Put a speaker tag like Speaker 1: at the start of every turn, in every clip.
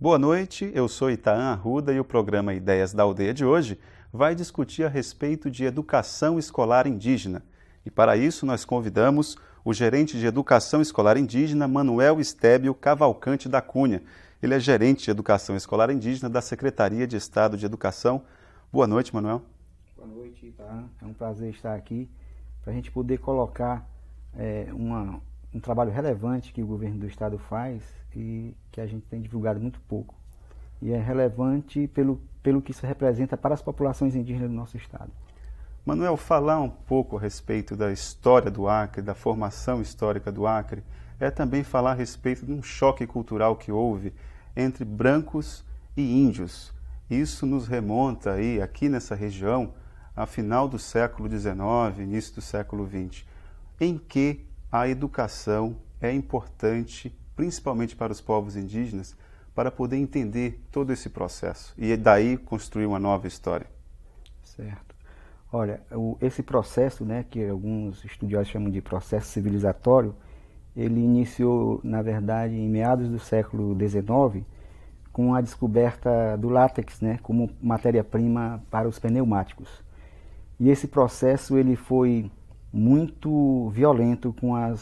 Speaker 1: Boa noite, eu sou Itaã Arruda e o programa Ideias da Aldeia de hoje vai discutir a respeito de educação escolar indígena. E para isso nós convidamos o gerente de educação escolar indígena, Manuel Estébio Cavalcante da Cunha. Ele é gerente de educação escolar indígena da Secretaria de Estado de Educação. Boa noite, Manuel.
Speaker 2: Boa noite, Itaã. É um prazer estar aqui para a gente poder colocar um trabalho relevante que o governo do estado faz e que a gente tem divulgado muito pouco. E é relevante pelo que isso representa para as populações indígenas do nosso estado.
Speaker 1: Manuel, falar um pouco a respeito da história do Acre, da formação histórica do Acre, é também falar a respeito de um choque cultural que houve entre brancos e índios. Isso nos remonta aí, aqui nessa região, a final do século XIX, início do século XX, em que a educação é importante, principalmente para os povos indígenas, para poder entender todo esse processo e daí construir uma nova história.
Speaker 2: Certo. Olha, esse processo, né, que alguns estudiosos chamam de processo civilizatório, ele iniciou, na verdade, em meados do século XIX, com a descoberta do látex, né, como matéria-prima para os pneumáticos. E esse processo ele foi muito violento com a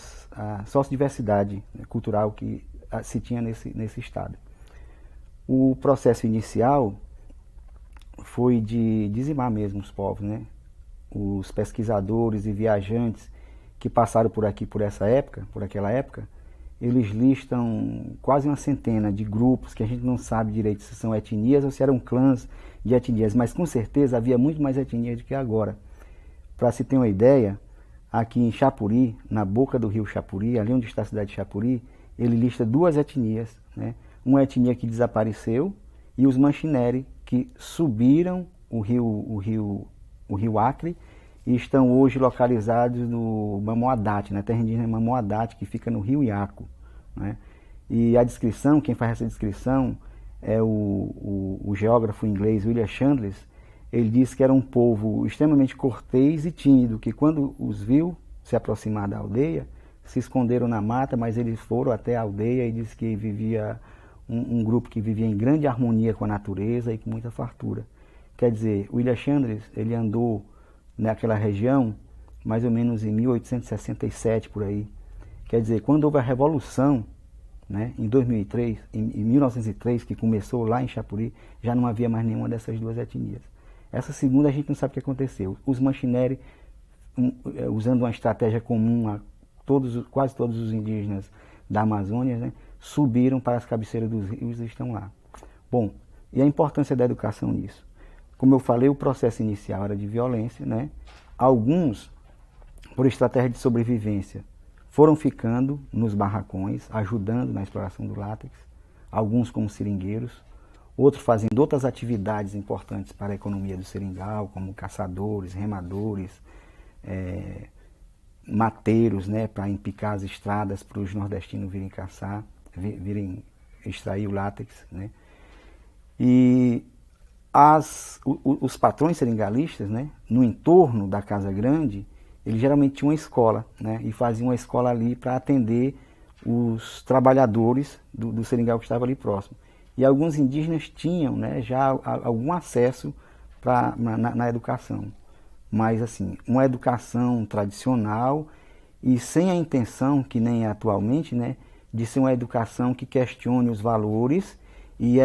Speaker 2: sociodiversidade, né, cultural que se tinha nesse estado. O processo inicial foi de dizimar mesmo os povos, né? Os pesquisadores e viajantes que passaram por aqui por aquela época, eles listam quase uma centena de grupos que a gente não sabe direito se são etnias ou se eram clãs de etnias, mas com certeza havia muito mais etnias do que agora. Para se ter uma ideia, aqui em Chapuri, na boca do rio Chapuri, ali onde está a cidade de Chapuri, ele lista duas etnias, né? Uma etnia que desapareceu e os Manchineri, que subiram o rio Acre e estão hoje localizados no Mamoadate, na terra indígena Mamoadate, que fica no rio Iaco, né? E a descrição, quem faz essa descrição é o geógrafo inglês William Chandler. Ele diz que era um povo extremamente cortês e tímido, que quando os viu se aproximar da aldeia, se esconderam na mata, mas eles foram até a aldeia e diz que vivia um grupo que vivia em grande harmonia com a natureza e com muita fartura. Quer dizer, William Chandler, ele andou naquela região mais ou menos em 1867, por aí. Quer dizer, quando houve a Revolução, né, em 2003, em 1903, que começou lá em Chapuri, já não havia mais nenhuma dessas duas etnias. Essa segunda a gente não sabe o que aconteceu. Os Manchineri, usando uma estratégia comum a quase todos os indígenas da Amazônia, né, subiram para as cabeceiras dos rios e estão lá. Bom, e a importância da educação nisso? Como eu falei, o processo inicial era de violência, né? Alguns, por estratégia de sobrevivência, foram ficando nos barracões, ajudando na exploração do látex, alguns como seringueiros, outros fazendo outras atividades importantes para a economia do seringal, como caçadores, remadores, mateiros, né, para empicar as estradas para os nordestinos virem caçar, virem extrair o látex, né? E os patrões seringalistas, né, no entorno da Casa Grande, eles geralmente tinham uma escola, né, e faziam uma escola ali para atender os trabalhadores do seringal que estava ali próximo. E alguns indígenas tinham, né, já algum acesso na educação, mas assim, uma educação tradicional e sem a intenção, que nem é atualmente, né, de ser uma educação que questione os valores e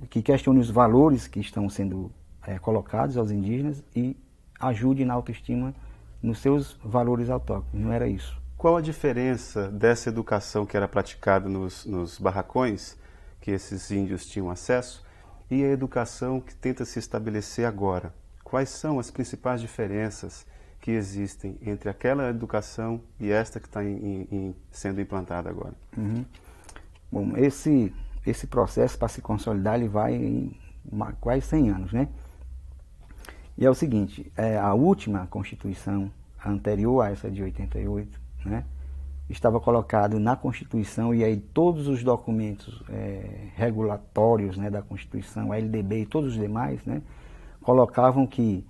Speaker 2: que questione os valores que estão sendo colocados aos indígenas e ajude na autoestima nos seus valores autóctones. Não era isso.
Speaker 1: Qual a diferença dessa educação que era praticada nos barracões, que esses índios tinham acesso, e a educação que tenta se estabelecer agora? Quais são as principais diferenças que existem entre aquela educação e esta que está sendo implantada agora?
Speaker 2: Uhum. Bom, esse processo, para se consolidar, ele vai em quase 100 anos, né? E é o seguinte, a última Constituição, a anterior a essa de 88, né, estava colocado na Constituição, e aí todos os documentos regulatórios, né, da Constituição, a LDB e todos os demais, né, colocavam que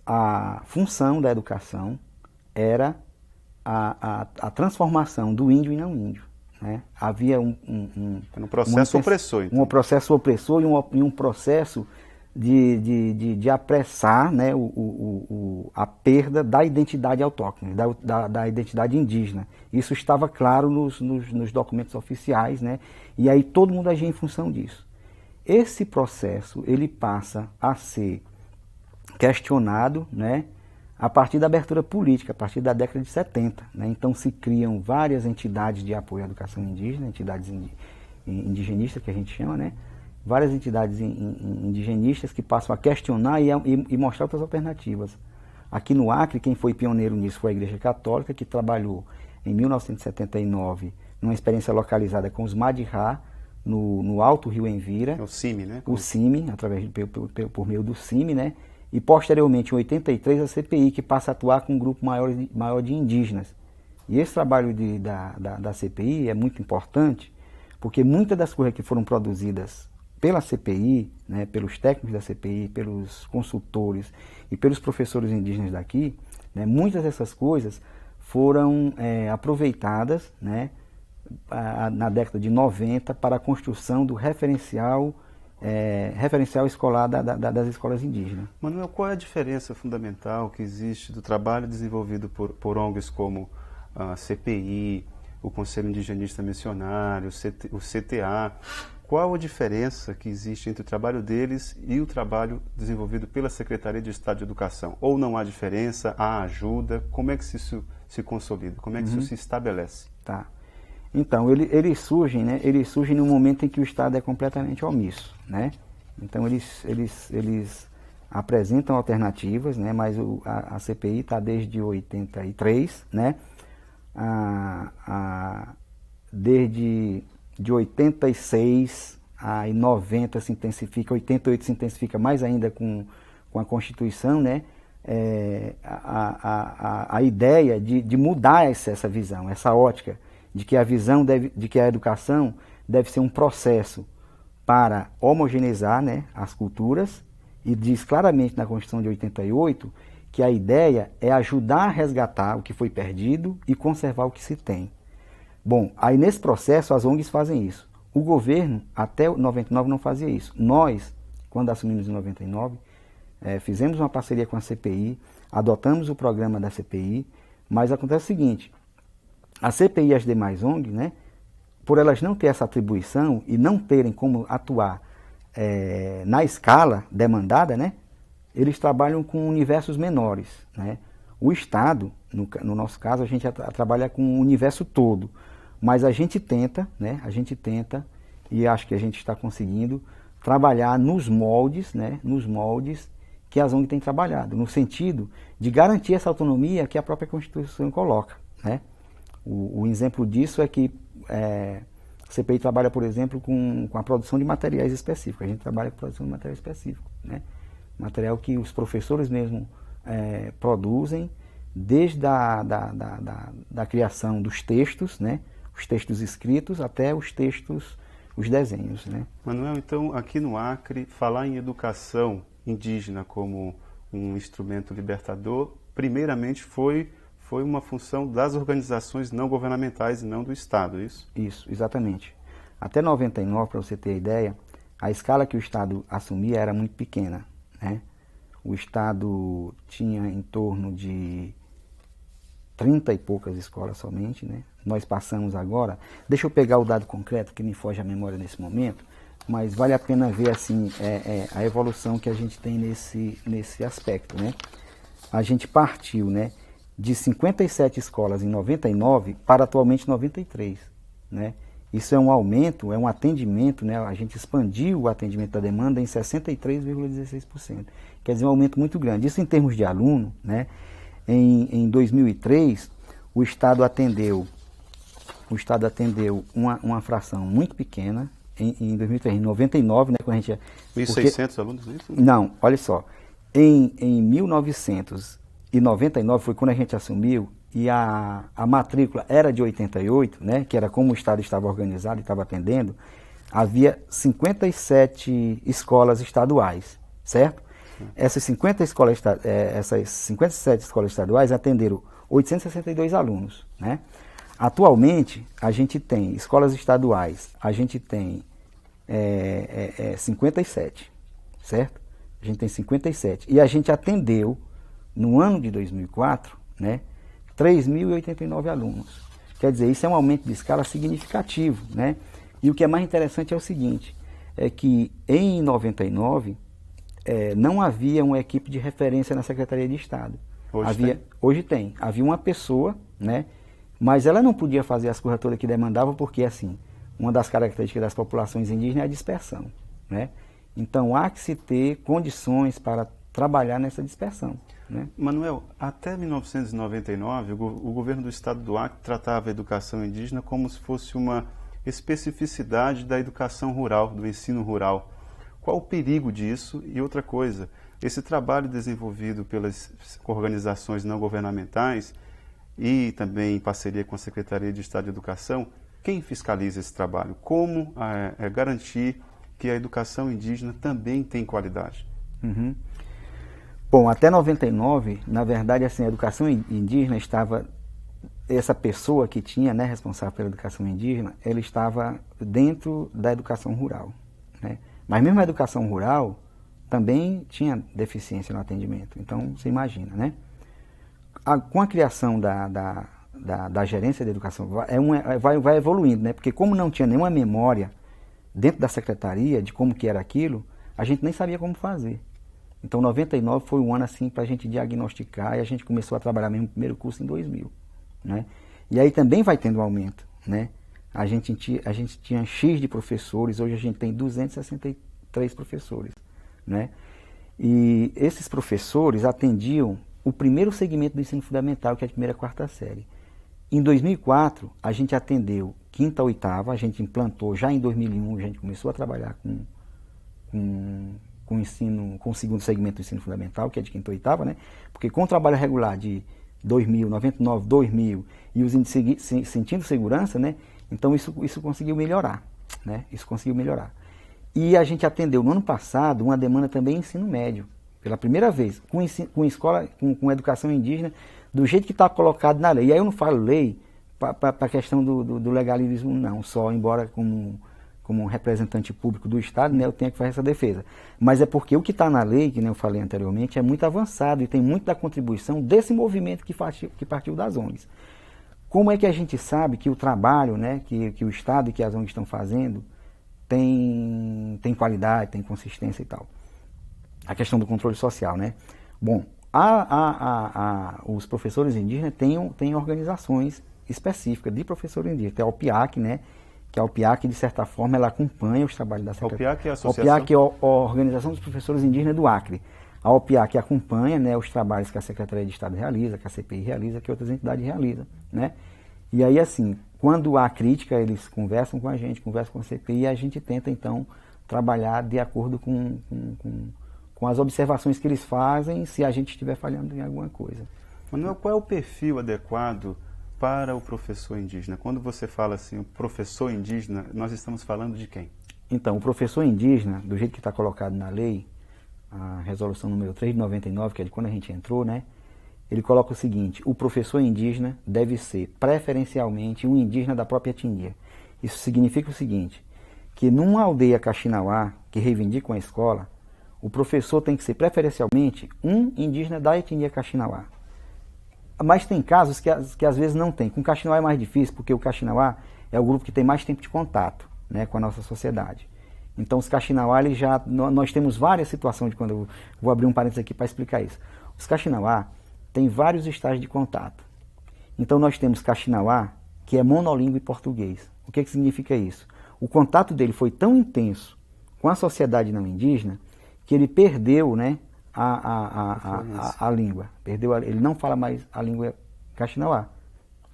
Speaker 2: a função da educação era a transformação do índio em não índio, né? Havia um
Speaker 1: processo opressor. Então.
Speaker 2: Um processo opressor e um processo de apressar, né, a perda da identidade autóctone, da identidade indígena. Isso estava claro nos documentos oficiais, né, e aí todo mundo agia em função disso. Esse processo ele passa a ser questionado, né, a partir da abertura política, a partir da década de 70. Né? Então se criam várias entidades de apoio à educação indígena, entidades indigenistas que a gente chama, né? Várias entidades indigenistas que passam a questionar e mostrar outras alternativas. Aqui no Acre, quem foi pioneiro nisso foi a Igreja Católica, que trabalhou em 1979 numa experiência localizada com os Madihá, no Alto Rio Envira.
Speaker 1: O CIMI, né?
Speaker 2: O CIMI, por meio do CIMI, né? E posteriormente, em 83, a CPI, que passa a atuar com um grupo maior de indígenas. E esse trabalho da CPI é muito importante, porque muitas das coisas que foram produzidas pela CPI, né, pelos técnicos da CPI, pelos consultores e pelos professores indígenas daqui, né, muitas dessas coisas foram aproveitadas, né, na década de 90 para a construção do referencial escolar das escolas indígenas.
Speaker 1: Manuel, qual é a diferença fundamental que existe do trabalho desenvolvido por ONGs como a CPI, o Conselho Indigenista Missionário, o CTA? Qual a diferença que existe entre o trabalho deles e o trabalho desenvolvido pela Secretaria de Estado de Educação? Ou não há diferença? Há ajuda? Como é que isso se consolida? Como é que isso se estabelece?
Speaker 2: Tá. Então, eles surgem, né? Eles surgem no momento em que o Estado é completamente omisso, né? Então, eles apresentam alternativas, né? Mas a CPI está desde 83, né? Desde de 86 a 90 se intensifica, 88 se intensifica mais ainda com a Constituição, né? A ideia de mudar essa visão, essa ótica, de que a educação deve ser um processo para homogeneizar, né, as culturas, e diz claramente na Constituição de 88 que a ideia é ajudar a resgatar o que foi perdido e conservar o que se tem. Bom, aí nesse processo as ONGs fazem isso. O governo, até 99, não fazia isso. Nós, quando assumimos em 99, fizemos uma parceria com a CPI, adotamos o programa da CPI, mas acontece o seguinte: a CPI e as demais ONGs, né, por elas não ter essa atribuição e não terem como atuar na escala demandada, né, eles trabalham com universos menores. Né? O Estado, no nosso caso, a gente trabalha com o universo todo, mas a gente tenta, né, e acho que a gente está conseguindo, trabalhar nos moldes, né, que as ONGs têm trabalhado, no sentido de garantir essa autonomia que a própria Constituição coloca. Né? O exemplo disso é que a CPI trabalha, por exemplo, com a produção de materiais específicos. A gente trabalha com a produção de material específico, né? Material que os professores mesmo produzem, desde da criação dos textos, né? Os textos escritos até os desenhos. Né?
Speaker 1: Manuel, então, aqui no Acre, falar em educação indígena como um instrumento libertador, primeiramente foi uma função das organizações não governamentais e não do Estado, é isso?
Speaker 2: Isso, exatamente. Até 99, para você ter ideia, a escala que o Estado assumia era muito pequena. Né? O Estado tinha em torno de 30 e poucas escolas somente. Né? Nós passamos agora, deixa eu pegar o dado concreto que me foge à memória nesse momento, mas vale a pena ver assim, a evolução que a gente tem nesse aspecto. Né? A gente partiu, né, de 57 escolas em 99 para atualmente 93. Né? Isso é um aumento, é um atendimento, né? A gente expandiu o atendimento da demanda em 63,16%. Quer dizer, um aumento muito grande. Isso em termos de aluno, né? Em 2003, o Estado atendeu uma fração muito pequena. Em 2003, em 99, né? Quando a gente,
Speaker 1: 1.600 alunos, não é isso?
Speaker 2: Não, olha só. Em 1999 foi quando a gente assumiu, e a matrícula era de 88, né, que era como o Estado estava organizado e estava atendendo. Havia 57 escolas estaduais, certo? Essas 57 escolas estaduais atenderam 862 alunos. Né? Atualmente, a gente tem escolas estaduais, a gente tem 57, certo? A gente tem 57. E a gente atendeu, no ano de 2004, né, 3.089 alunos. Quer dizer, isso é um aumento de escala significativo, né? E o que é mais interessante é o seguinte, é que em 99 não havia uma equipe de referência na Secretaria de Estado. Hoje tem. Havia uma pessoa, né? Mas ela não podia fazer as coisas todas que demandava, porque assim, uma das características das populações indígenas é a dispersão, né? Então há que se ter condições para trabalhar nessa dispersão, né?
Speaker 1: Manuel, até 1999, o governo do estado do Acre tratava a educação indígena como se fosse uma especificidade da educação rural, do ensino rural. Qual o perigo disso? E outra coisa, esse trabalho desenvolvido pelas organizações não governamentais e também em parceria com a Secretaria de Estado de Educação, quem fiscaliza esse trabalho? Como garantir que a educação indígena também tem qualidade?
Speaker 2: Uhum. Bom, até 99, na verdade, assim, a educação indígena estava, essa pessoa que tinha, né, responsável pela educação indígena, ela estava dentro da educação rural, né? Mas mesmo a educação rural também tinha deficiência no atendimento, então você imagina, né? Com a criação da gerência de educação, vai evoluindo, né? Porque como não tinha nenhuma memória dentro da secretaria de como que era aquilo, a gente nem sabia como fazer. Então 99 foi um ano assim para a gente diagnosticar e a gente começou a trabalhar mesmo no primeiro curso em 2000, né? E aí também vai tendo um aumento, né? A gente tinha X de professores, hoje a gente tem 263 professores, né? E esses professores atendiam o primeiro segmento do ensino fundamental, que é a primeira e quarta série. Em 2004, a gente atendeu quinta a oitava, a gente implantou, já em 2001, a gente começou a trabalhar com o segundo segmento do ensino fundamental, que é de quinta a oitava, né? Porque com o trabalho regular de 2000, 99, 2000 e os índices sentindo segurança, né? Então isso conseguiu melhorar, né? Isso conseguiu melhorar. E a gente atendeu no ano passado uma demanda também em ensino médio, pela primeira vez, com escola, com educação indígena, do jeito que está colocado na lei. E aí eu não falo lei para a questão do legalismo não, só, embora como representante público do Estado, né, eu tenho que fazer essa defesa. Mas é porque o que está na lei, que nem eu falei anteriormente, é muito avançado e tem muito da contribuição desse movimento que partiu das ONGs. Como é que a gente sabe que o trabalho, né, que o Estado e que as ONGs estão fazendo tem qualidade, tem consistência e tal? A questão do controle social, né? Bom, os professores indígenas têm organizações específicas de professores indígenas. Tem a OPIAC, né? Que a OPIAC, de certa forma, ela acompanha os trabalhos da Secretaria.
Speaker 1: A OPIAC é a Associação?
Speaker 2: A OPIAC é a Organização dos Professores Indígenas do Acre. A OPIAC acompanha, né, os trabalhos que a Secretaria de Estado realiza, que a CPI realiza, que outras entidades realizam, né? E aí, assim, quando há crítica, eles conversam com a gente, conversam com a CPI e a gente tenta, então, trabalhar de acordo com as observações que eles fazem, se a gente estiver falhando em alguma coisa.
Speaker 1: Manuel, qual é o perfil adequado para o professor indígena? Quando você fala assim, o professor indígena, nós estamos falando de quem?
Speaker 2: Então, o professor indígena, do jeito que está colocado na lei, a resolução número 3 de 99, que é de quando a gente entrou, né? Ele coloca o seguinte: o professor indígena deve ser preferencialmente um indígena da própria etnia. Isso significa o seguinte, que numa aldeia Kaxinawá, que reivindica uma escola, o professor tem que ser preferencialmente um indígena da etnia Kaxinawá. Mas tem casos que às vezes não tem. Com o Kaxinawá é mais difícil, porque o Kaxinawá é o grupo que tem mais tempo de contato, né, com a nossa sociedade. Então os Kaxinawá, nós temos várias situações, de quando eu vou abrir um parênteses aqui para explicar isso. Os Kaxinawá têm vários estágios de contato. Então nós temos Kaxinawá, que é monolíngue português. O que significa isso? O contato dele foi tão intenso com a sociedade não indígena que ele perdeu, né, a língua. Ele não fala mais a língua Kaxinawá,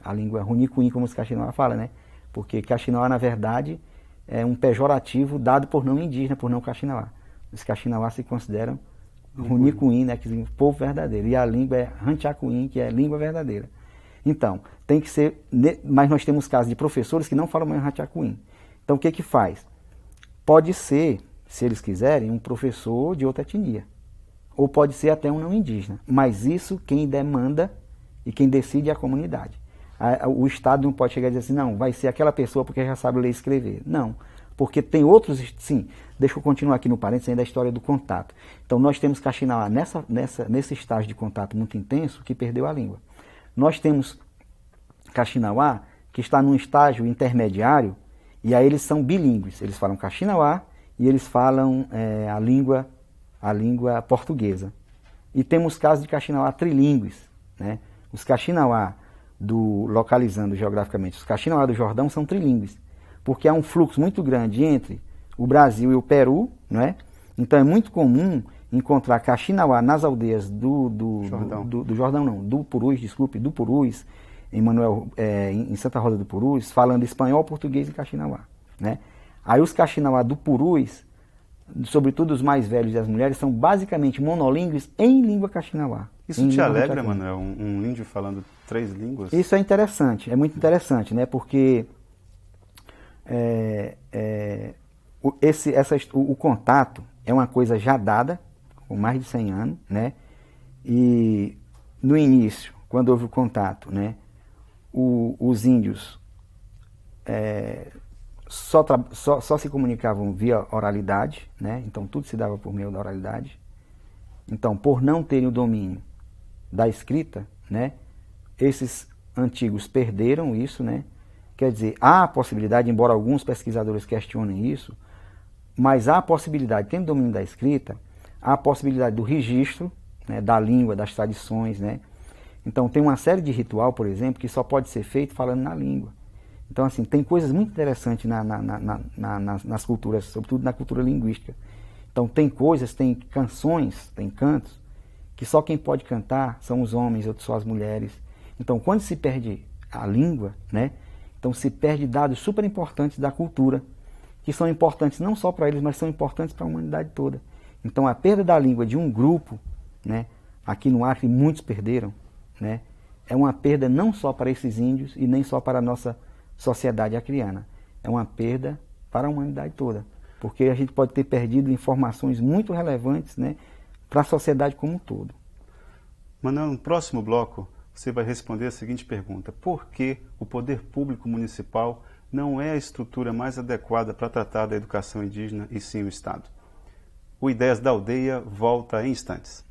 Speaker 2: a língua Runicuim, como os Kaxinawá falam, né? Porque Kaxinawá, na verdade, é um pejorativo dado por não indígena, por não Kaxinawá. Os Kaxinawá se consideram Runicuim, né, que significa povo verdadeiro, e a língua é Ranchacuim, que é língua verdadeira. Então, tem que ser, mas nós temos casos de professores que não falam mais Ranchacuim. Então, o que que faz? Pode ser, se eles quiserem, um professor de outra etnia. Ou pode ser até um não indígena. Mas isso quem demanda e quem decide é a comunidade. O Estado não pode chegar e dizer assim, não, vai ser aquela pessoa porque já sabe ler e escrever. Não, porque tem outros, sim, deixa eu continuar aqui no parênteses ainda a história do contato. Então nós temos Kaxinawa nesse estágio de contato muito intenso que perdeu a língua. Nós temos Kaxinawa que está num estágio intermediário e aí eles são bilíngues, eles falam Kaxinawa e eles falam a língua portuguesa. E temos casos de Kaxinawa trilíngues, né? Os Kaxinawa localizando geograficamente, os Kaxinawa do Jordão são trilíngues, porque há um fluxo muito grande entre o Brasil e o Peru, né? Então é muito comum encontrar Kaxinawa nas aldeias do Jordão não, do Purus, em Santa Rosa do Purus, falando espanhol, português e Kaxinawa, né? Aí os Kaxinawa do Purus, sobretudo os mais velhos e as mulheres, são basicamente monolíngues em língua Kaxinawa.
Speaker 1: Isso te alegra, Manuel, um índio falando 3 línguas?
Speaker 2: Isso é interessante, é muito interessante, né? Porque o contato é uma coisa já dada, com mais de 100 anos, né? E no início, quando houve o contato, né? Os índios só se comunicavam via oralidade, né? Então tudo se dava por meio da oralidade. Então, por não terem o domínio da escrita, né? Esses antigos perderam isso, né? Quer dizer, há a possibilidade, embora alguns pesquisadores questionem isso, mas há a possibilidade, tendo domínio da escrita, há a possibilidade do registro, né, da língua, das tradições, né? Então tem uma série de ritual, por exemplo, que só pode ser feito falando na língua. Então, assim, tem coisas muito interessantes nas culturas, sobretudo na cultura linguística. Então tem canções, tem cantos, que só quem pode cantar são os homens, outros só as mulheres. Então, quando se perde a língua, né? Então se perde dados super importantes da cultura, que são importantes não só para eles, mas são importantes para a humanidade toda. Então a perda da língua de um grupo, né? Aqui no Acre muitos perderam, né? É uma perda não só para esses índios e nem só para a nossa sociedade acriana. É uma perda para a humanidade toda, porque a gente pode ter perdido informações muito relevantes, né? Para a sociedade como um todo.
Speaker 1: Manuel, no próximo bloco, você vai responder a seguinte pergunta: por que o poder público municipal não é a estrutura mais adequada para tratar da educação indígena e sim o Estado? O Ideias da Aldeia volta em instantes.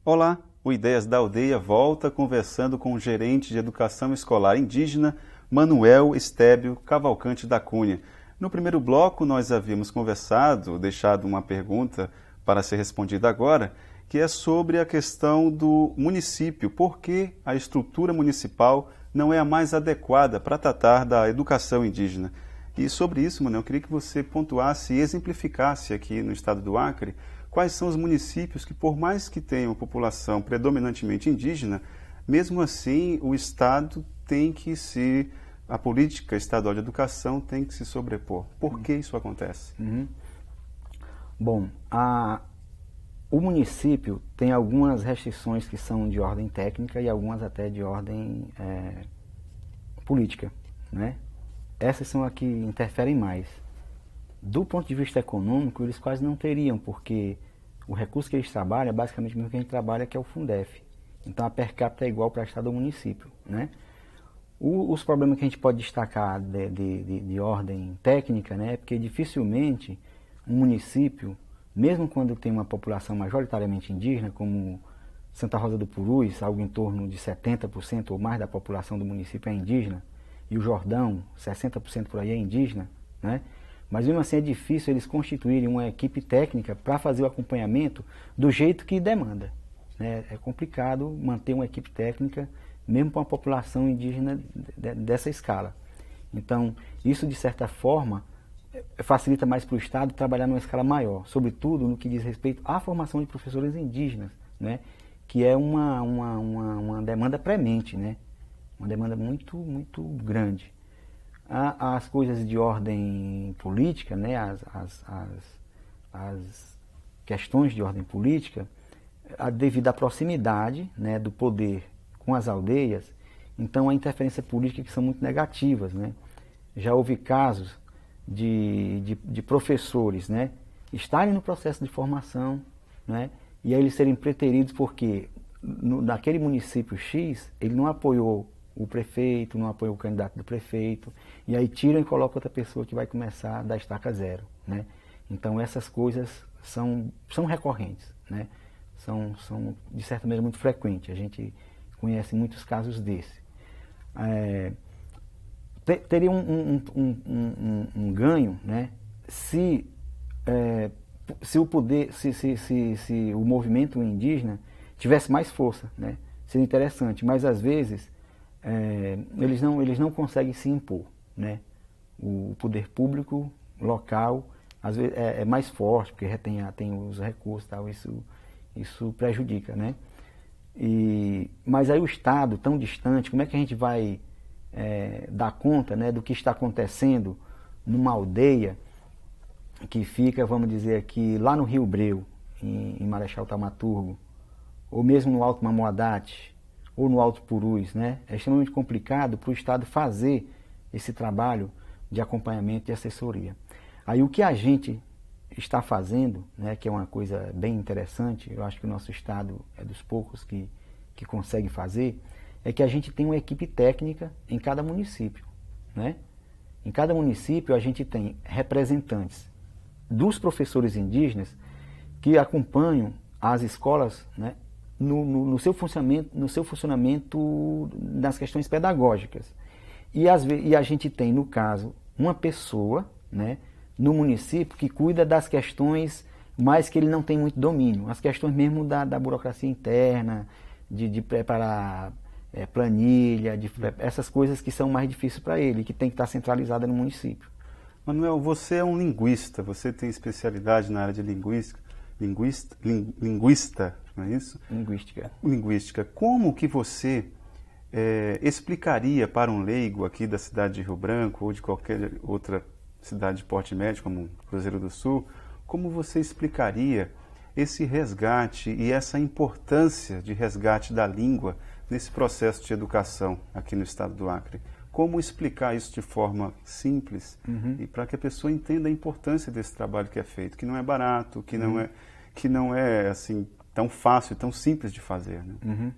Speaker 1: Olá, o Ideias da Aldeia volta conversando com o gerente de educação escolar indígena, Manuel Estébio Cavalcante da Cunha. No primeiro bloco nós havíamos conversado, deixado uma pergunta para ser respondida agora, que é sobre a questão do município, por que a estrutura municipal não é a mais adequada para tratar da educação indígena. E sobre isso, Manuel, eu queria que você pontuasse e exemplificasse aqui no estado do Acre quais são os municípios que, por mais que tenham população predominantemente indígena, mesmo assim o Estado tem que a política estadual de educação tem que se sobrepor. Por que isso acontece?
Speaker 2: Bom, o município tem algumas restrições que são de ordem técnica e algumas até de ordem política, né? Essas são as que interferem mais. Do ponto de vista econômico, eles quase não teriam, porque o recurso que eles trabalham é basicamente o mesmo que a gente trabalha, que é o Fundef. Então a per capita é igual para estado ou município, né? Os problemas que a gente pode destacar de ordem técnica, né, é porque dificilmente um município, mesmo quando tem uma população majoritariamente indígena, como Santa Rosa do Purus, algo em torno de 70% ou mais da população do município é indígena, e o Jordão, 60% por aí é indígena, né? Mas mesmo assim é difícil eles constituírem uma equipe técnica para fazer o acompanhamento do jeito que demanda, né? É complicado manter uma equipe técnica, mesmo para uma população indígena dessa escala. Então, isso de certa forma facilita mais para o Estado trabalhar numa escala maior, sobretudo no que diz respeito à formação de professores indígenas, né? que é uma demanda premente, né? Uma demanda muito, muito grande. As coisas de ordem política, né? As questões de ordem política, devido à proximidade, né, do poder com as aldeias, então a interferência política que são muito negativas, né? Já houve casos de professores, né, estarem no processo de formação, né, e aí eles serem preteridos porque naquele município X ele não apoiou o prefeito, não apoiou o candidato do prefeito, e aí tiram e colocam outra pessoa que vai começar da estaca zero, né? Então essas coisas são recorrentes, né? São de certa maneira muito frequentes, a gente conhece muitos casos desse. Teria um ganho, né, se o poder, se o movimento indígena tivesse mais força, né? Seria interessante, mas às vezes eles não conseguem se impor, né? O poder público local às vezes é mais forte, porque tem os recursos e tal, isso prejudica, né? Mas aí o Estado, tão distante, como é que a gente vai dar conta, né, do que está acontecendo numa aldeia que fica, vamos dizer aqui, lá no Rio Breu, em Marechal Thaumaturgo, ou mesmo no Alto Mamoadate, ou no Alto Purus, né? É extremamente complicado para o Estado fazer esse trabalho de acompanhamento e assessoria. Aí o que a gente está fazendo, né, que é uma coisa bem interessante, eu acho que o nosso Estado é dos poucos que consegue fazer, é que a gente tem uma equipe técnica em cada município, né? Em cada município a gente tem representantes dos professores indígenas que acompanham as escolas, né, no seu funcionamento das questões pedagógicas. E a gente tem, no caso, uma pessoa, né, no município que cuida das questões, mas que ele não tem muito domínio, as questões mesmo da burocracia interna, de preparar planilha, essas coisas que são mais difíceis para ele, que tem que estar centralizada no município.
Speaker 1: Manuel, você é um linguista, você tem especialidade na área de linguista, não é isso? Linguística. Como que você explicaria para um leigo aqui da cidade de Rio Branco ou de qualquer outra cidade de porte médio, como Cruzeiro do Sul, como você explicaria esse resgate e essa importância de resgate da língua nesse processo de educação aqui no estado do Acre? Como explicar isso de forma simples e para que a pessoa entenda a importância desse trabalho que é feito, que não é barato, que não é assim tão fácil, tão simples de fazer, né?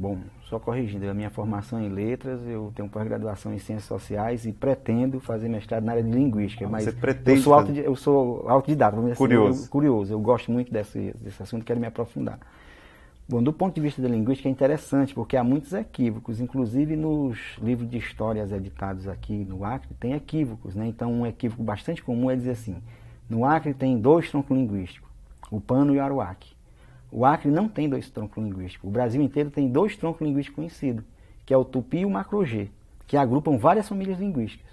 Speaker 2: Bom, só corrigindo, a minha formação em letras, eu tenho pós-graduação em ciências sociais e pretendo fazer mestrado na área de linguística, mas eu sou autodidata, vamos dizer assim, curioso, eu gosto muito desse assunto, quero me aprofundar. Bom, do ponto de vista da linguística é interessante, porque há muitos equívocos, inclusive nos livros de histórias editados aqui no Acre, tem equívocos, né? Então um equívoco bastante comum é dizer assim, no Acre tem 2 troncos linguísticos, o Pano e o Aruaque. O Acre não tem 2 troncos linguísticos. O Brasil inteiro tem 2 troncos linguísticos conhecidos, que é o Tupi e o Macro-G, que agrupam várias famílias linguísticas.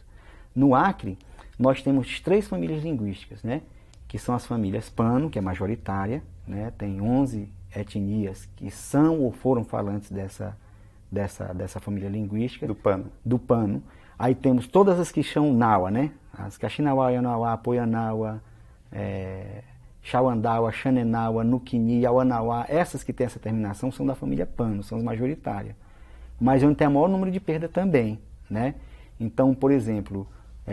Speaker 2: No Acre, nós temos 3 famílias linguísticas, né? Que são as famílias Pano, que é majoritária, né? Tem 11 etnias que são ou foram falantes dessa família linguística. Do Pano. Aí temos todas as que são Nawa, né? As Kaxinawa, Yanauá, Poianaua, Xauandaua, Xanenaua, Nuquini, Auanauá, essas que têm essa terminação são da família Pano, são as majoritárias. Mas onde tem o maior número de perda também, né? Então, por exemplo,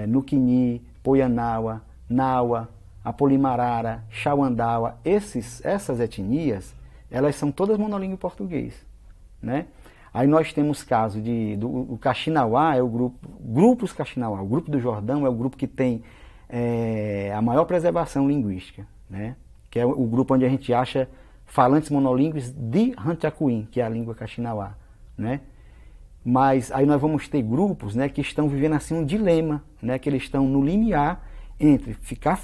Speaker 2: Nuquini, Poianaua, Naua, Apolimarara, Xauandaua, essas etnias, elas são todas monolíngue português, né? Aí nós temos caso do Kaxinauá, é o grupos Kaxinauá, o grupo do Jordão é o grupo que tem a maior preservação linguística, né? Que é o grupo onde a gente acha falantes monolíngues de Ranchacuim, que é a língua Kaxinauá, né? Mas aí nós vamos ter grupos, né, que estão vivendo assim um dilema, né, que eles estão no limiar entre ficarem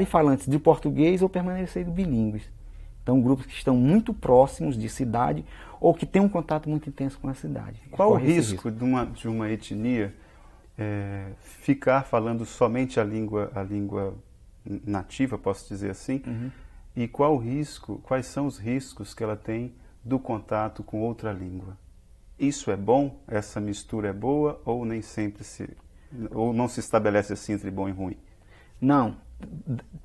Speaker 2: falantes de português ou permanecerem bilíngues. Então, grupos que estão muito próximos de cidade ou que têm um contato muito intenso com a cidade.
Speaker 1: Qual o risco de uma etnia ficar falando somente a língua nativa, posso dizer assim, E quais são os riscos que ela tem do contato com outra língua? Isso é bom? Essa mistura é boa ou nem sempre ou não se estabelece assim entre bom e ruim?
Speaker 2: Não,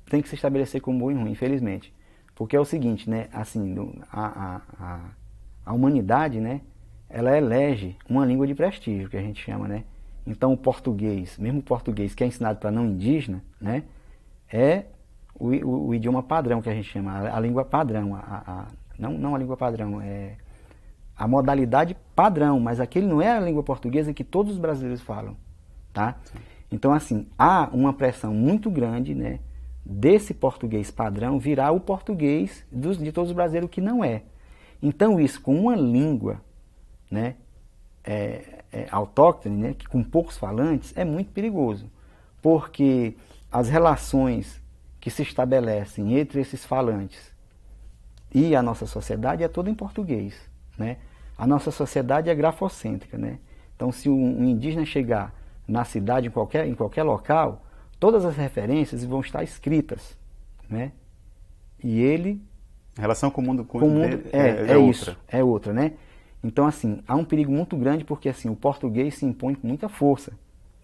Speaker 2: tem que se estabelecer como bom e ruim, infelizmente. Porque é o seguinte, né, assim, a humanidade, né, ela elege uma língua de prestígio, que a gente chama, né? Então o português, mesmo o português que é ensinado para não indígena, né, é o idioma padrão que a gente chama, a língua padrão, não a língua padrão, é a modalidade padrão, mas aquele não é a língua portuguesa que todos os brasileiros falam, tá? Então, assim, há uma pressão muito grande, né, desse português padrão virar o português de todos os brasileiros que não é. Então, isso com uma língua, né, autóctone, né, com poucos falantes, é muito perigoso, porque as relações que se estabelecem entre esses falantes e a nossa sociedade é toda em português, né? A nossa sociedade é grafocêntrica, né? Então, se um indígena chegar na cidade, em qualquer local, todas as referências vão estar escritas, né? E ele...
Speaker 1: A relação com o mundo
Speaker 2: é outra. É outra, né? Então, assim, há um perigo muito grande porque, assim, o português se impõe com muita força,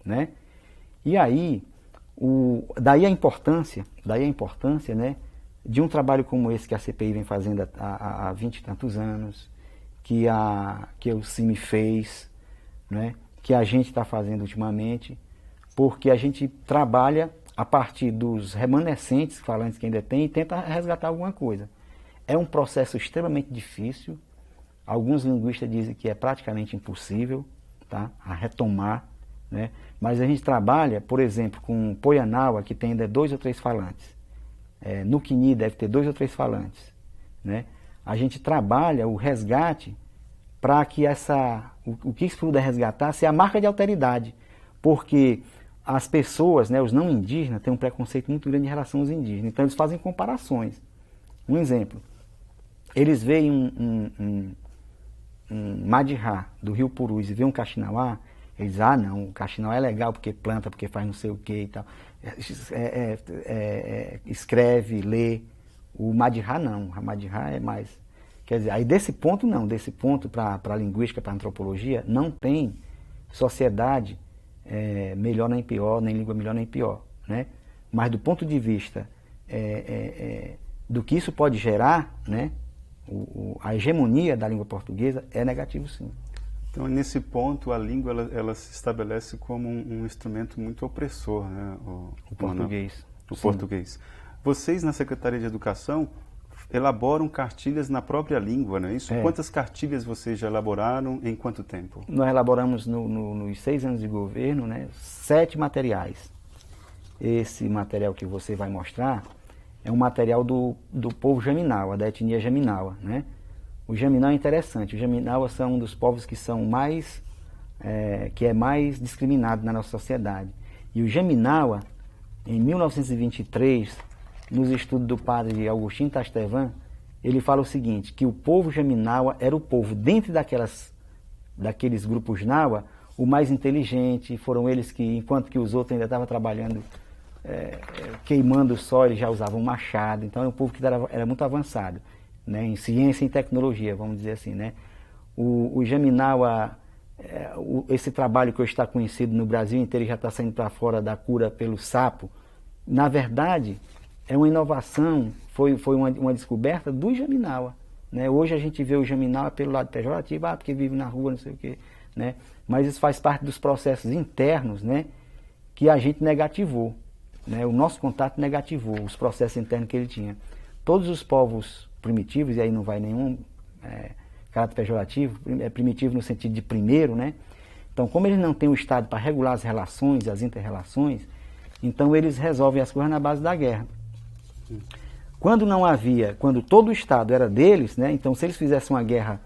Speaker 2: né? E aí, daí a importância, né, de um trabalho como esse que a CPI vem fazendo há 20 e tantos anos, que o CIMI fez, né, que a gente está fazendo ultimamente, porque a gente trabalha a partir dos remanescentes falantes que ainda tem e tenta resgatar alguma coisa. É um processo extremamente difícil, alguns linguistas dizem que é praticamente impossível, tá, a retomar, né? Mas a gente trabalha, por exemplo, com Poianaua, que tem ainda 2 ou 3 falantes. No Quini deve ter 2 ou 3 falantes, né? A gente trabalha o resgate para que o que se puder resgatar seja a marca de alteridade, porque as pessoas, né, os não indígenas, têm um preconceito muito grande em relação aos indígenas, então eles fazem comparações. Um exemplo, eles veem um Madirá do Rio Purus e veem um Kaxinawá, eles dizem, não, o Kaxinawá é legal porque planta, porque faz não sei o que e tal. Escreve, lê. O Madirá não, o Madirá é mais... Quer dizer, aí desse ponto não, desse ponto para a linguística, para a antropologia, não tem sociedade melhor nem pior, nem língua melhor nem pior, né? Mas do ponto de vista do que isso pode gerar, né, a hegemonia da língua portuguesa é negativo sim.
Speaker 1: Então, nesse ponto, a língua ela se estabelece como um instrumento muito opressor, né?
Speaker 2: O português.
Speaker 1: O português. Vocês, na Secretaria de Educação, elaboram cartilhas na própria língua, não é isso? Quantas cartilhas vocês já elaboraram em quanto tempo?
Speaker 2: Nós elaboramos nos 6 anos de governo, né, 7 materiais. Esse material que você vai mostrar é um material do povo Jaminawa, da etnia Jaminawa, né? O Jaminawa é interessante. Os Jaminawa são um dos povos que são mais discriminado na nossa sociedade. E o Jaminawa, em 1923, nos estudos do padre Agostinho Tastevan, ele fala o seguinte, que o povo Jaminawa era o povo, dentro daqueles grupos Nawa, o mais inteligente, foram eles que, enquanto que os outros ainda estavam trabalhando, queimando o sol, eles já usavam machado, então era um povo que era muito avançado, né, em ciência e em tecnologia, vamos dizer assim, né. O Jaminawa, esse trabalho que hoje está conhecido no Brasil inteiro, já está saindo para fora da cura pelo sapo, na verdade, é uma inovação, foi uma descoberta do Jaminawa, né. Hoje a gente vê o Jaminawa pelo lado pejorativo, porque vive na rua, não sei o quê, né, mas isso faz parte dos processos internos, né, que a gente negativou, né, o nosso contato negativou os processos internos que ele tinha. Todos os povos primitivos, e aí não vai nenhum caráter pejorativo, é primitivo no sentido de primeiro, né? Então, como eles não têm o Estado para regular as relações, as inter-relações, então eles resolvem as coisas na base da guerra. Quando todo o Estado era deles, né? Então se eles fizessem uma guerra,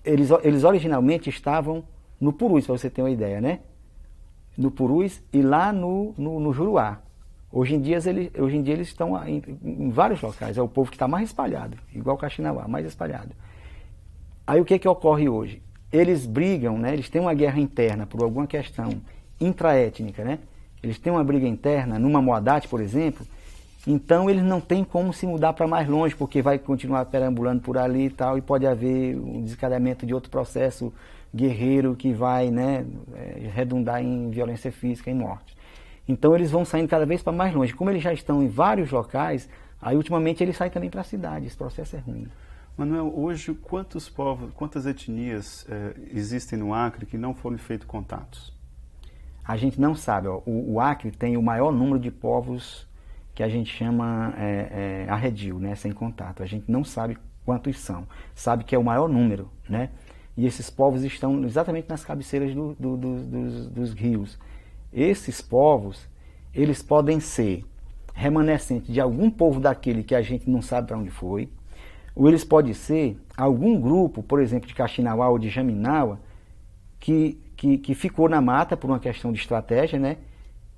Speaker 2: eles originalmente estavam no Purus, para você ter uma ideia, né? No Purus e lá no Juruá. Hoje em dia eles estão em vários locais, é o povo que está mais espalhado, igual o Kaxinawá, mais espalhado. Aí o que ocorre hoje? Eles brigam, né? Eles têm uma guerra interna por alguma questão intraétnica, né? Eles têm uma briga interna, numa Moadate, por exemplo, Então eles não têm como se mudar para mais longe, porque vai continuar perambulando por ali e tal, e pode haver um desencadeamento de outro processo guerreiro que vai, né, redundar em violência física e morte. Então eles vão saindo cada vez para mais longe. Como eles já estão em vários locais, aí ultimamente eles saem também para a cidade. Esse processo é ruim.
Speaker 1: Manuel, hoje quantos povos, quantas etnias existem no Acre que não foram feitos contatos?
Speaker 2: A gente não sabe. Ó, o Acre tem o maior número de povos que a gente chama arredio, né, sem contato. A gente não sabe quantos são. Sabe que é o maior número, né? E esses povos estão exatamente nas cabeceiras dos rios. Esses povos, eles podem ser remanescentes de algum povo daquele que a gente não sabe para onde foi, ou eles podem ser algum grupo, por exemplo, de Kaxinawá ou de Jaminawa, que ficou na mata por uma questão de estratégia, né?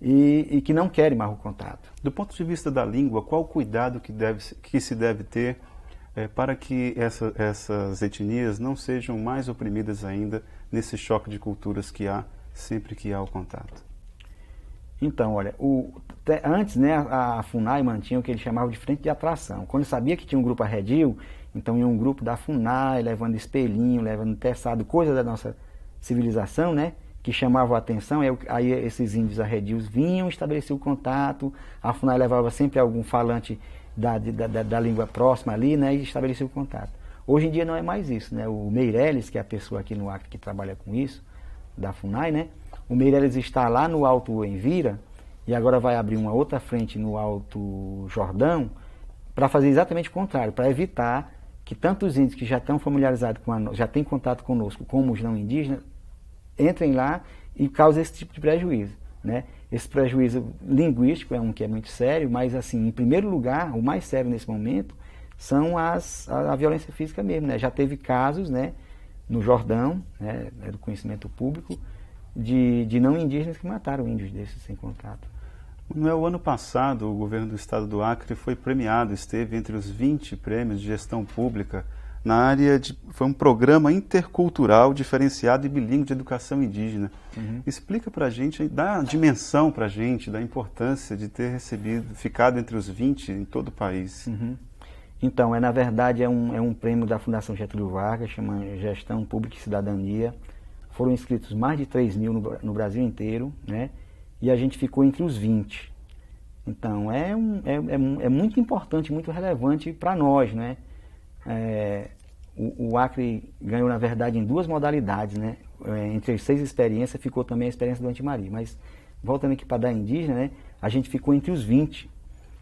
Speaker 2: E que não querem mais o contato.
Speaker 1: Do ponto de vista da língua, qual o cuidado que se deve ter para que essas etnias não sejam mais oprimidas ainda nesse choque de culturas que há sempre que há o contato?
Speaker 2: Então, olha, antes, né, a FUNAI mantinha o que eles chamavam de frente de atração. Quando sabia que tinha um grupo arredio, então ia um grupo da FUNAI levando espelhinho, levando teçado, coisa da nossa civilização, né, que chamavam a atenção. Aí esses índios arredios vinham, estabeleciam o contato, a FUNAI levava sempre algum falante da língua próxima ali, né, e estabelecia o contato. Hoje em dia não é mais isso, né? O Meirelles, que é a pessoa aqui no Acre que trabalha com isso, da FUNAI, né? O Meirelles está lá no Alto Envira e agora vai abrir uma outra frente no Alto Jordão para fazer exatamente o contrário, para evitar que tantos índios que já estão familiarizados já têm contato conosco, como os não indígenas, entrem lá e causem esse tipo de prejuízo, né? Esse prejuízo linguístico é um que é muito sério, mas assim, em primeiro lugar, o mais sério nesse momento são a violência física mesmo, né? Já teve casos, né, no Jordão, né, do conhecimento público, de não indígenas que mataram índios desses sem contato.
Speaker 1: No ano passado, o governo do estado do Acre foi premiado, esteve entre os 20 prêmios de gestão pública na área foi um programa intercultural diferenciado e bilíngue de educação indígena. Uhum. Explica para a gente, dá a dimensão para a gente da importância de ter ficado entre os 20 em todo o país.
Speaker 2: Uhum. Então, na verdade, é um prêmio da Fundação Getúlio Vargas, chama Gestão Pública e Cidadania. Foram inscritos mais de 3 mil no Brasil inteiro, né? E a gente ficou entre os 20. Então, é muito importante, muito relevante para nós, né? O Acre ganhou, na verdade, em 2 modalidades, né? Entre as 6 experiências, ficou também a experiência do Antimari. Mas, voltando aqui para a da indígena, né? A gente ficou entre os 20.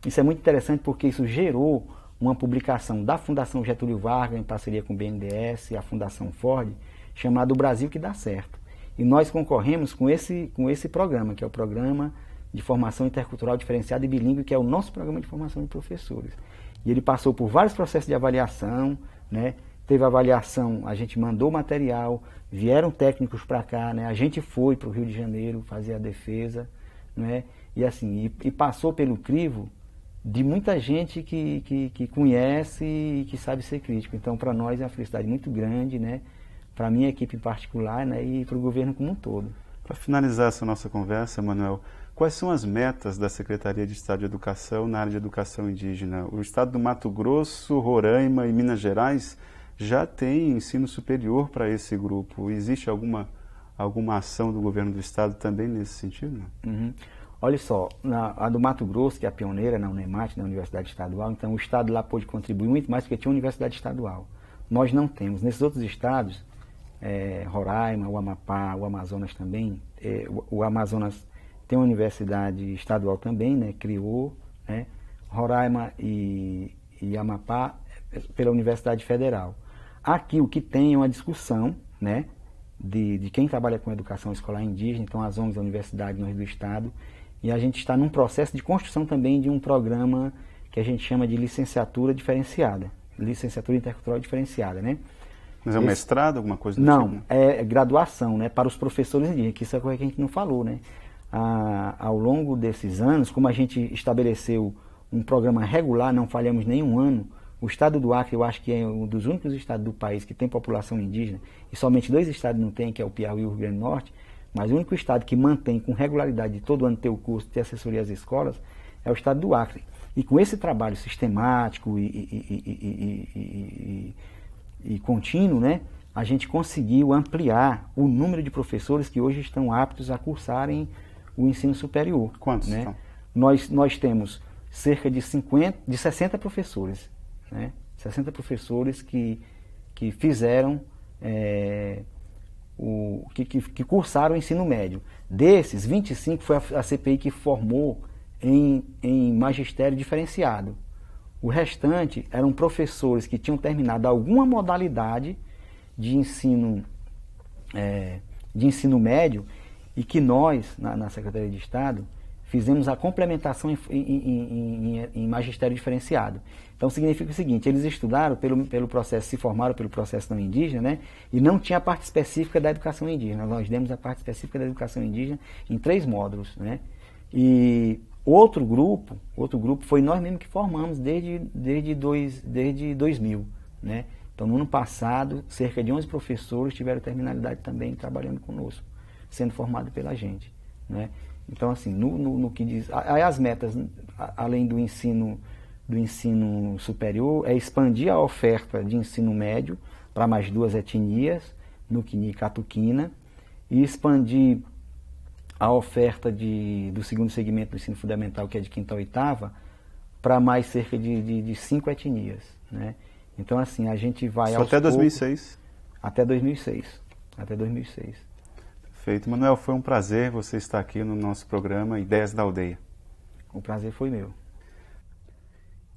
Speaker 2: Isso é muito interessante porque isso gerou uma publicação da Fundação Getúlio Vargas, em parceria com o BNDES e a Fundação Ford, chamado O Brasil que Dá Certo. E nós concorremos com esse programa, que é o Programa de Formação Intercultural Diferenciada e Bilíngue, que é o nosso programa de formação de professores. E ele passou por vários processos de avaliação, né? Teve avaliação, a gente mandou material, vieram técnicos para cá, né? A gente foi para o Rio de Janeiro fazer a defesa, né? E assim, e passou pelo crivo de muita gente que conhece e que sabe ser crítico. Então, para nós é uma felicidade muito grande, né? Para a minha equipe em particular, né? E para o governo como um todo.
Speaker 1: Para finalizar essa nossa conversa, Manuel, quais são as metas da Secretaria de Estado de Educação na área de educação indígena? O estado do Mato Grosso, Roraima e Minas Gerais já tem ensino superior para esse grupo. Existe alguma ação do governo do estado também nesse sentido?
Speaker 2: Uhum. Olha só, a do Mato Grosso, que é a pioneira na UNEMAT, na Universidade Estadual, então o estado lá pôde contribuir muito mais porque tinha universidade estadual. Nós não temos. Nesses outros estados, Roraima, o Amapá, o Amazonas também, o Amazonas tem uma universidade estadual também, né, criou, né, Roraima e Amapá pela Universidade Federal. Aqui o que tem é uma discussão, né, de quem trabalha com educação escolar indígena, então as ONGs da universidade do estado, e a gente está num processo de construção também de um programa que a gente chama de licenciatura diferenciada, licenciatura intercultural diferenciada, né?
Speaker 1: Mas é um mestrado, alguma coisa do
Speaker 2: Não,
Speaker 1: tipo?
Speaker 2: é graduação, né, para os professores indígenas, que isso é coisa que a gente não falou, né? Ao longo desses anos, como a gente estabeleceu um programa regular, não falhamos nenhum ano, o estado do Acre, eu acho que é um dos únicos estados do país que tem população indígena, e somente 2 estados não tem, que é o Piauí e o Rio Grande do Norte, mas o único estado que mantém com regularidade de todo ano ter o curso, ter assessoria às escolas, é o estado do Acre. E com esse trabalho sistemático e contínuo, né, a gente conseguiu ampliar o número de professores que hoje estão aptos a cursarem o ensino superior.
Speaker 1: Quantos?
Speaker 2: Né?
Speaker 1: Então?
Speaker 2: Nós temos cerca de 60 professores, né? 60 professores que fizeram, que cursaram o ensino médio. Desses, 25 foi a CPI que formou em magistério diferenciado. O restante eram professores que tinham terminado alguma modalidade de ensino médio e que nós, na Secretaria de Estado, fizemos a complementação em magistério diferenciado. Então significa o seguinte, eles estudaram pelo processo, se formaram pelo processo não indígena, né, e não tinha a parte específica da educação indígena. Nós demos a parte específica da educação indígena em 3 módulos, né? E outro grupo foi nós mesmos que formamos desde 2000, né? Então, no ano passado, cerca de 11 professores tiveram terminalidade também trabalhando conosco, sendo formado pela gente, né? Então, assim, no que diz... Aí as metas, além do ensino superior, é expandir a oferta de ensino médio para mais 2 etnias, Nuquini e Catuquina, e expandir a oferta do segundo segmento do ensino fundamental, que é de 5ª a 8ª, para mais cerca de 5 etnias, né? Então, assim, a gente vai...
Speaker 1: Só até 2006?
Speaker 2: Até 2006. Até 2006.
Speaker 1: Perfeito. Manuel, foi um prazer você estar aqui no nosso programa Ideias da Aldeia.
Speaker 2: O prazer foi meu.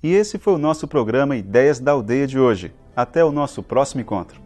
Speaker 1: E esse foi o nosso programa Ideias da Aldeia de hoje. Até o nosso próximo encontro.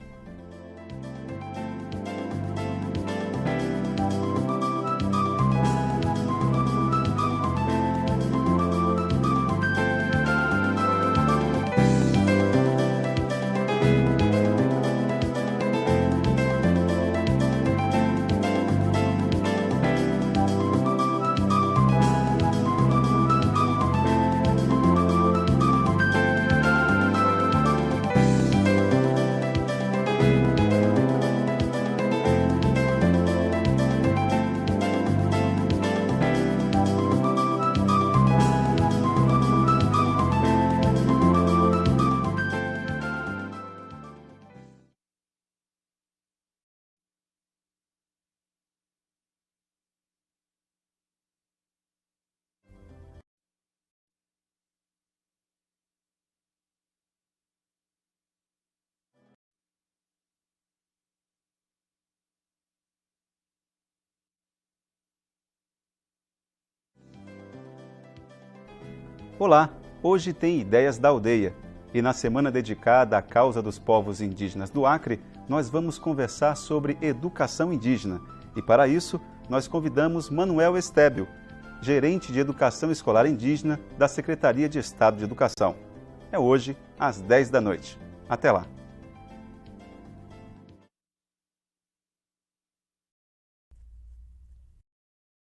Speaker 1: Olá, hoje tem Ideias da Aldeia e na semana dedicada à causa dos povos indígenas do Acre, nós vamos conversar sobre educação indígena e para isso nós convidamos Manuel Estébio, gerente de Educação Escolar Indígena da Secretaria de Estado de Educação. É hoje, às 10 da noite. Até lá!